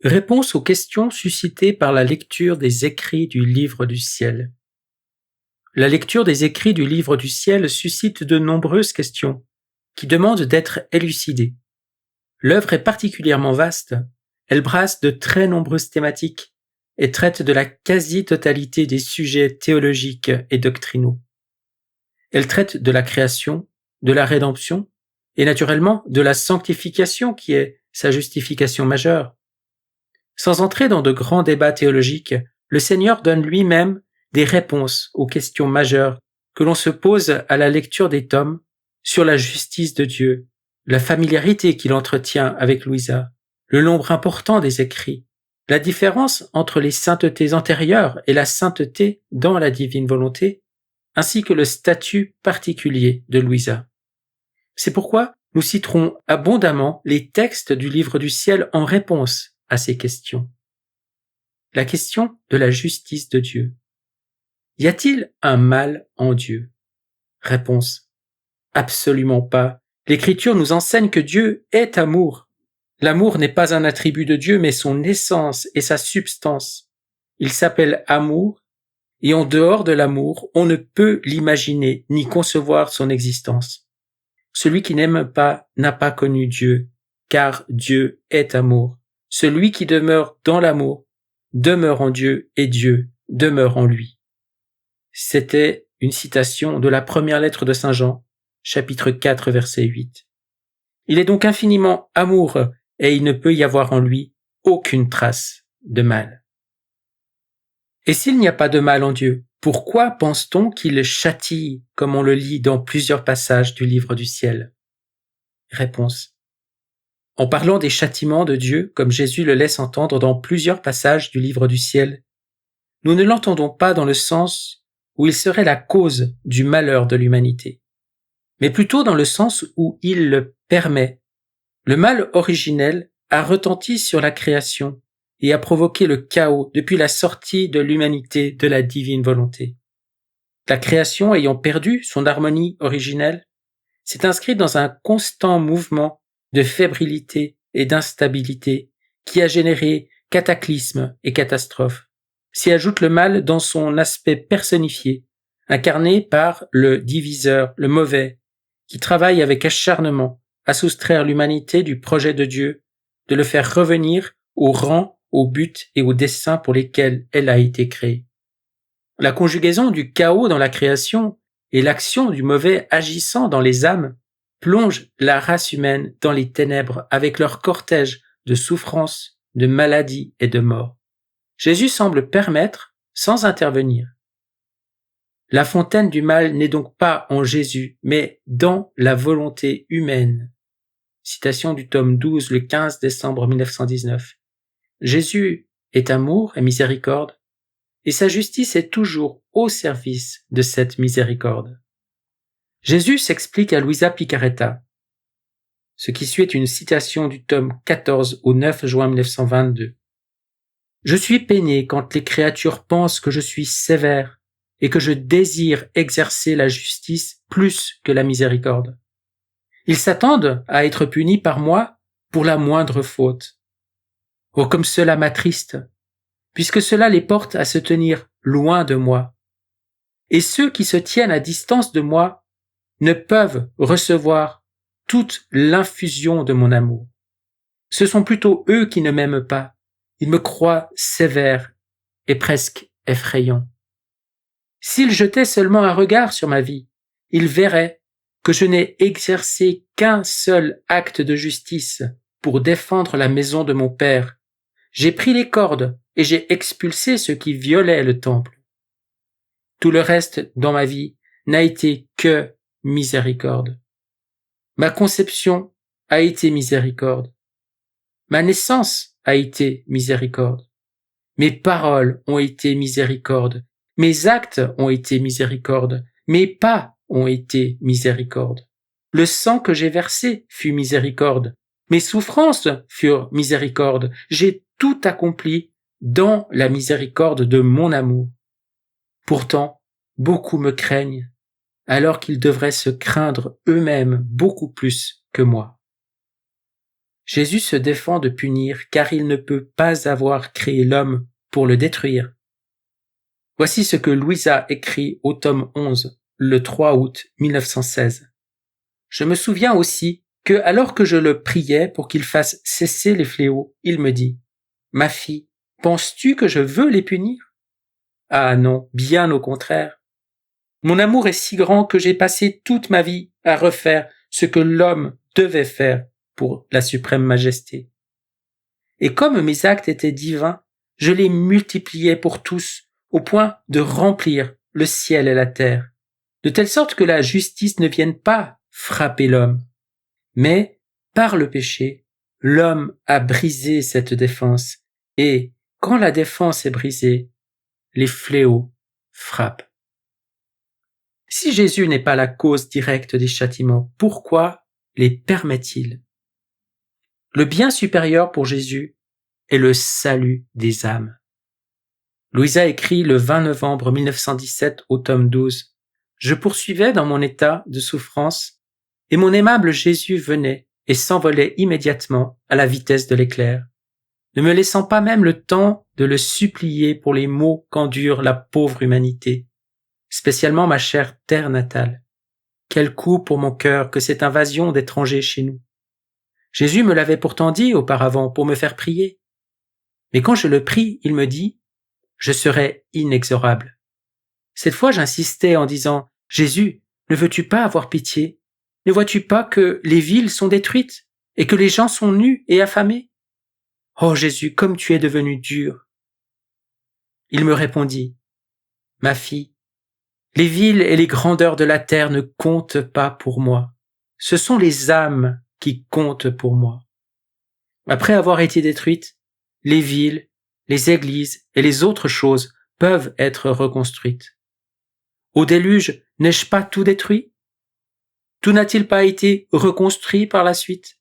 Réponse aux questions suscitées par la lecture des écrits du livre du ciel. La lecture des écrits du livre du ciel suscite de nombreuses questions qui demandent d'être élucidées. L'œuvre est particulièrement vaste, elle brasse de très nombreuses thématiques et traite de la quasi-totalité des sujets théologiques et doctrinaux. Elle traite de la création, de la rédemption et naturellement de la sanctification qui est sa justification majeure. Sans entrer dans de grands débats théologiques, le Seigneur donne lui-même des réponses aux questions majeures que l'on se pose à la lecture des tomes sur la justice de Dieu, la familiarité qu'il entretient avec Louisa, le nombre important des écrits, la différence entre les saintetés antérieures et la sainteté dans la divine volonté, ainsi que le statut particulier de Louisa. C'est pourquoi nous citerons abondamment les textes du livre du ciel en réponse à ces questions. La question de la justice de Dieu. Y a-t-il un mal en Dieu? Réponse. Absolument pas. L'Écriture nous enseigne que Dieu est amour. L'amour n'est pas un attribut de Dieu, mais son essence et sa substance. Il s'appelle amour, et en dehors de l'amour, on ne peut l'imaginer ni concevoir son existence. Celui qui n'aime pas n'a pas connu Dieu, car Dieu est amour. Celui qui demeure dans l'amour demeure en Dieu et Dieu demeure en lui. C'était une citation de la première lettre de Saint Jean, chapitre 4, verset 8. Il est donc infiniment amour et il ne peut y avoir en lui aucune trace de mal. Et s'il n'y a pas de mal en Dieu, pourquoi pense-t-on qu'il châtie, comme on le lit dans plusieurs passages du livre du ciel? Réponse. En parlant des châtiments de Dieu, comme Jésus le laisse entendre dans plusieurs passages du livre du ciel, nous ne l'entendons pas dans le sens où il serait la cause du malheur de l'humanité, mais plutôt dans le sens où il le permet. Le mal originel a retenti sur la création et a provoqué le chaos depuis la sortie de l'humanité de la divine volonté. La création ayant perdu son harmonie originelle, s'est inscrite dans un constant mouvement de fébrilité et d'instabilité qui a généré cataclysmes et catastrophes. S'y ajoute le mal dans son aspect personnifié, incarné par le diviseur, le mauvais, qui travaille avec acharnement à soustraire l'humanité du projet de Dieu, de le faire revenir au rang, au but et au dessein pour lesquels elle a été créée. La conjugaison du chaos dans la création et l'action du mauvais agissant dans les âmes plonge la race humaine dans les ténèbres avec leur cortège de souffrances, de maladies et de morts. Jésus semble permettre sans intervenir. La fontaine du mal n'est donc pas en Jésus, mais dans la volonté humaine. Citation du tome 12, le 15 décembre 1919. Jésus est amour et miséricorde, et sa justice est toujours au service de cette miséricorde. Jésus s'explique à Luisa Picaretta. Ce qui suit est une citation du tome 14 au 9 juin 1922. Je suis peiné quand les créatures pensent que je suis sévère et que je désire exercer la justice plus que la miséricorde. Ils s'attendent à être punis par moi pour la moindre faute. Oh, comme cela m'attriste, puisque cela les porte à se tenir loin de moi. Et ceux qui se tiennent à distance de moi ne peuvent recevoir toute l'infusion de mon amour. Ce sont plutôt eux qui ne m'aiment pas. Ils me croient sévère et presque effrayant. S'ils jetaient seulement un regard sur ma vie, ils verraient que je n'ai exercé qu'un seul acte de justice pour défendre la maison de mon père. J'ai pris les cordes et j'ai expulsé ceux qui violaient le temple. Tout le reste dans ma vie n'a été que miséricorde. Ma conception a été miséricorde. Ma naissance a été miséricorde. Mes paroles ont été miséricorde. Mes actes ont été miséricorde. Mes pas ont été miséricorde. Le sang que j'ai versé fut miséricorde. Mes souffrances furent miséricorde. J'ai tout accompli dans la miséricorde de mon amour. Pourtant, beaucoup me craignent, alors qu'ils devraient se craindre eux-mêmes beaucoup plus que moi. Jésus se défend de punir car il ne peut pas avoir créé l'homme pour le détruire. Voici ce que Louisa écrit au tome 11, le 3 août 1916. Je me souviens aussi que, alors que je le priais pour qu'il fasse cesser les fléaux, il me dit « Ma fille, penses-tu que je veux les punir ?»« Ah non, bien au contraire. Mon amour est si grand que j'ai passé toute ma vie à refaire ce que l'homme devait faire pour la suprême majesté. Et comme mes actes étaient divins, je les multipliais pour tous, au point de remplir le ciel et la terre, de telle sorte que la justice ne vienne pas frapper l'homme. Mais, par le péché, l'homme a brisé cette défense, et, quand la défense est brisée, les fléaux frappent. Si Jésus n'est pas la cause directe des châtiments, pourquoi les permet-il? Le bien supérieur pour Jésus est le salut des âmes. Louisa écrit le 20 novembre 1917 au tome 12. Je poursuivais dans mon état de souffrance, et mon aimable Jésus venait et s'envolait immédiatement à la vitesse de l'éclair, ne me laissant pas même le temps de le supplier pour les maux qu'endure la pauvre humanité, spécialement ma chère terre natale. Quel coup pour mon cœur que cette invasion d'étrangers chez nous. Jésus me l'avait pourtant dit auparavant pour me faire prier. Mais quand je le prie, il me dit « Je serai inexorable ». Cette fois, j'insistais en disant « Jésus, ne veux-tu pas avoir pitié? Ne vois-tu pas que les villes sont détruites et que les gens sont nus et affamés? Oh Jésus, comme tu es devenu dur !» Il me répondit « Ma fille, les villes et les grandeurs de la terre ne comptent pas pour moi. Ce sont les âmes qui comptent pour moi. Après avoir été détruites, les villes, les églises et les autres choses peuvent être reconstruites. Au déluge, n'ai-je pas tout détruit? Tout n'a-t-il pas été reconstruit par la suite?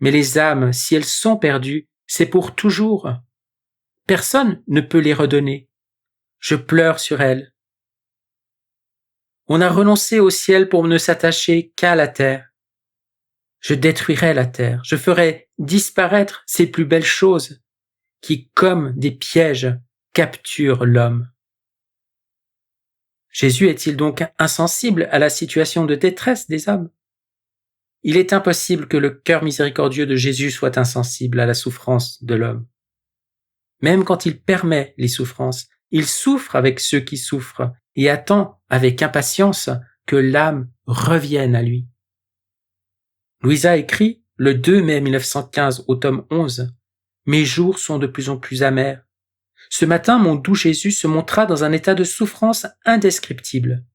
Mais les âmes, si elles sont perdues, c'est pour toujours. Personne ne peut les redonner. Je pleure sur elles. On a renoncé au ciel pour ne s'attacher qu'à la terre. Je détruirai la terre, je ferai disparaître ces plus belles choses qui, comme des pièges, capturent l'homme. Jésus est-il donc insensible à la situation de détresse des hommes? Il est impossible que le cœur miséricordieux de Jésus soit insensible à la souffrance de l'homme. Même quand il permet les souffrances, il souffre avec ceux qui souffrent et attend avec impatience que l'âme revienne à lui. Louisa écrit, le 2 mai 1915 au tome 11, « Mes jours sont de plus en plus amers. Ce matin, mon doux Jésus se montra dans un état de souffrance indescriptible.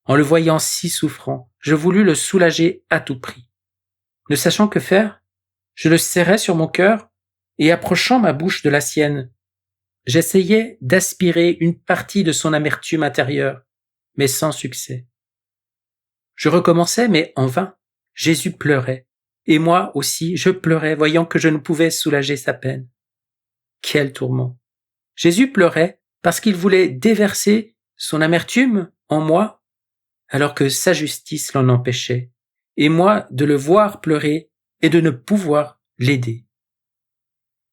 En le voyant si souffrant, je voulus le soulager à tout prix. Ne sachant que faire, je le serrai sur mon cœur et approchant ma bouche de la sienne, j'essayais d'aspirer une partie de son amertume intérieure, mais sans succès. Je recommençais, mais en vain. Jésus pleurait, et moi aussi je pleurais, voyant que je ne pouvais soulager sa peine. Quel tourment! Jésus pleurait parce qu'il voulait déverser son amertume en moi, alors que sa justice l'en empêchait, et moi de le voir pleurer et de ne pouvoir l'aider.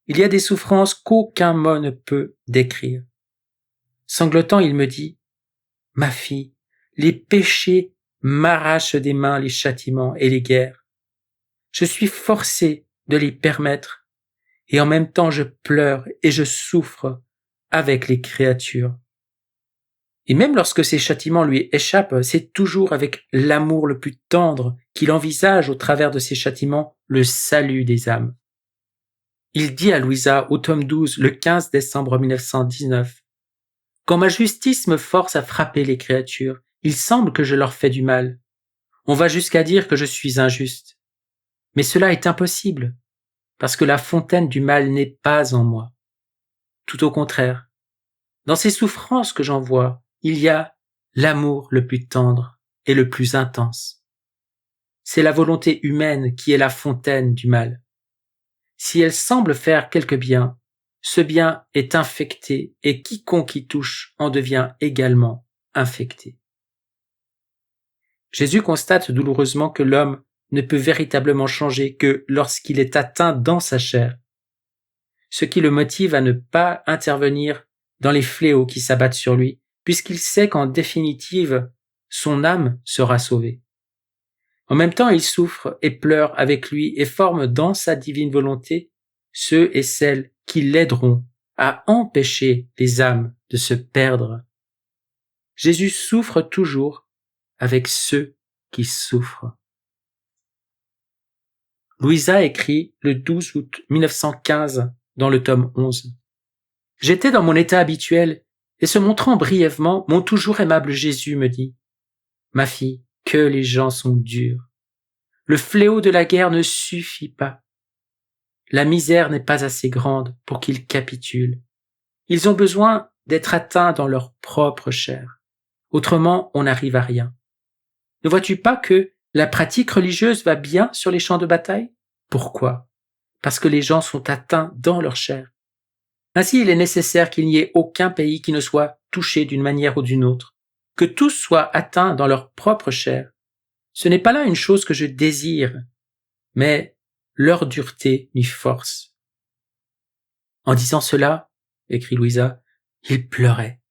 Il y a des souffrances qu'aucun mot ne peut décrire. Sanglotant, il me dit « Ma fille, les péchés m'arrachent des mains les châtiments et les guerres. Je suis forcé de les permettre, et en même temps je pleure et je souffre avec les créatures. Et même lorsque ces châtiments lui échappent, c'est toujours avec l'amour le plus tendre qu'il envisage au travers de ces châtiments le salut des âmes. » Il dit à Louisa au tome 12 le 15 décembre 1919 « Quand ma justice me force à frapper les créatures, il semble que je leur fais du mal. On va jusqu'à dire que je suis injuste. Mais cela est impossible, parce que la fontaine du mal n'est pas en moi. Tout au contraire, dans ces souffrances que j'envoie, il y a l'amour le plus tendre et le plus intense. C'est la volonté humaine qui est la fontaine du mal. Si elle semble faire quelque bien, ce bien est infecté et quiconque y touche en devient également infecté. » Jésus constate douloureusement que l'homme ne peut véritablement changer que lorsqu'il est atteint dans sa chair, ce qui le motive à ne pas intervenir dans les fléaux qui s'abattent sur lui, puisqu'il sait qu'en définitive, son âme sera sauvée. En même temps, il souffre et pleure avec lui et forme dans sa divine volonté ceux et celles qui l'aideront à empêcher les âmes de se perdre. Jésus souffre toujours avec ceux qui souffrent. Louisa écrit le 12 août 1915 dans le tome 11. « J'étais dans mon état habituel et se montrant brièvement, mon toujours aimable Jésus me dit « Ma fille, que les gens sont durs. Le fléau de la guerre ne suffit pas. La misère n'est pas assez grande pour qu'ils capitulent. Ils ont besoin d'être atteints dans leur propre chair. Autrement, on n'arrive à rien. Ne vois-tu pas que la pratique religieuse va bien sur les champs de bataille? Pourquoi? Parce que les gens sont atteints dans leur chair. Ainsi, il est nécessaire qu'il n'y ait aucun pays qui ne soit touché d'une manière ou d'une autre, que tous soient atteints dans leur propre chair. Ce n'est pas là une chose que je désire, mais leur dureté m'y force. » En disant cela, écrit Louisa, il pleurait.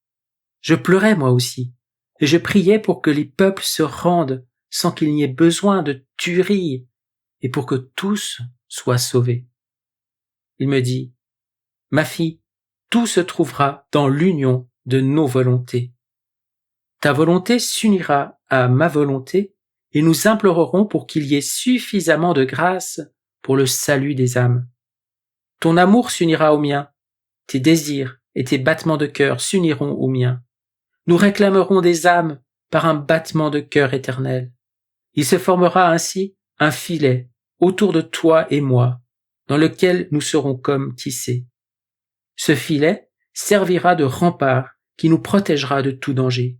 Je pleurais moi aussi, et je priais pour que les peuples se rendent sans qu'il n'y ait besoin de tuerie, et pour que tous soient sauvés. Il me dit, « Ma fille, tout se trouvera dans l'union de nos volontés. Ta volonté s'unira à ma volonté, et nous implorerons pour qu'il y ait suffisamment de grâce pour le salut des âmes. Ton amour s'unira au mien, tes désirs et tes battements de cœur s'uniront aux miens. Nous réclamerons des âmes par un battement de cœur éternel. Il se formera ainsi un filet autour de toi et moi, dans lequel nous serons comme tissés. Ce filet servira de rempart qui nous protégera de tout danger.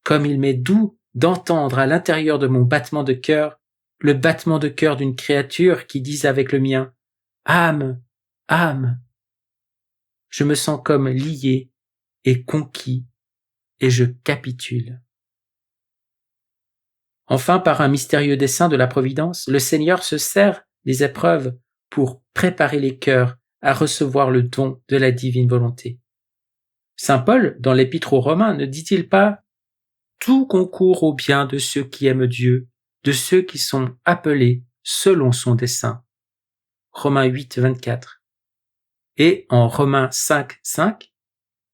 Comme il m'est doux d'entendre à l'intérieur de mon battement de cœur le battement de cœur d'une créature qui dise avec le mien « Âme, âme !» Je me sens comme lié et conquis et je capitule. Enfin, par un mystérieux dessein de la Providence, le Seigneur se sert des épreuves pour préparer les cœurs à recevoir le don de la divine volonté. Saint Paul, dans l'Épître aux Romains, ne dit-il pas « Tout concourt au bien de ceux qui aiment Dieu, de ceux qui sont appelés selon son dessein » Romains 8, 24. Et en Romains 5, 5,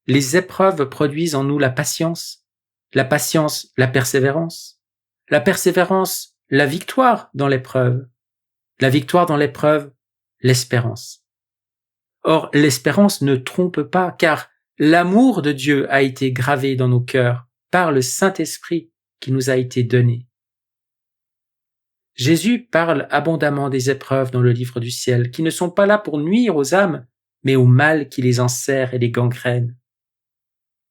les épreuves produisent en nous la patience, la persévérance, la victoire dans l'épreuve, la victoire dans l'épreuve, l'espérance. Or, l'espérance ne trompe pas, car l'amour de Dieu a été gravé dans nos cœurs par le Saint-Esprit qui nous a été donné. Jésus parle abondamment des épreuves dans le livre du ciel, qui ne sont pas là pour nuire aux âmes, mais au mal qui les enserre et les gangrène.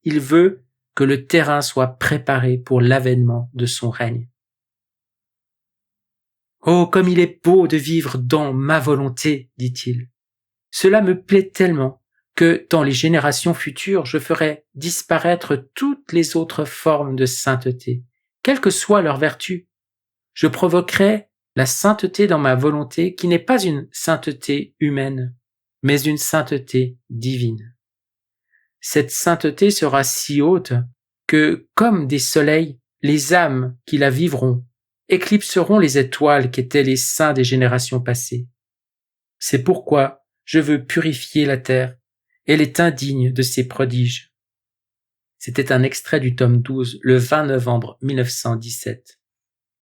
Il veut que le terrain soit préparé pour l'avènement de son règne. « Oh, comme il est beau de vivre dans ma volonté, dit-il. Cela me plaît tellement que dans les générations futures, je ferai disparaître toutes les autres formes de sainteté, quelle que soit leur vertu. Je provoquerai la sainteté dans ma volonté qui n'est pas une sainteté humaine, mais une sainteté divine. Cette sainteté sera si haute que, comme des soleils, les âmes qui la vivront éclipseront les étoiles qu'étaient les saints des générations passées. C'est pourquoi je veux purifier la terre. Elle est indigne de ses prodiges. » C'était un extrait du tome 12, le 20 novembre 1917.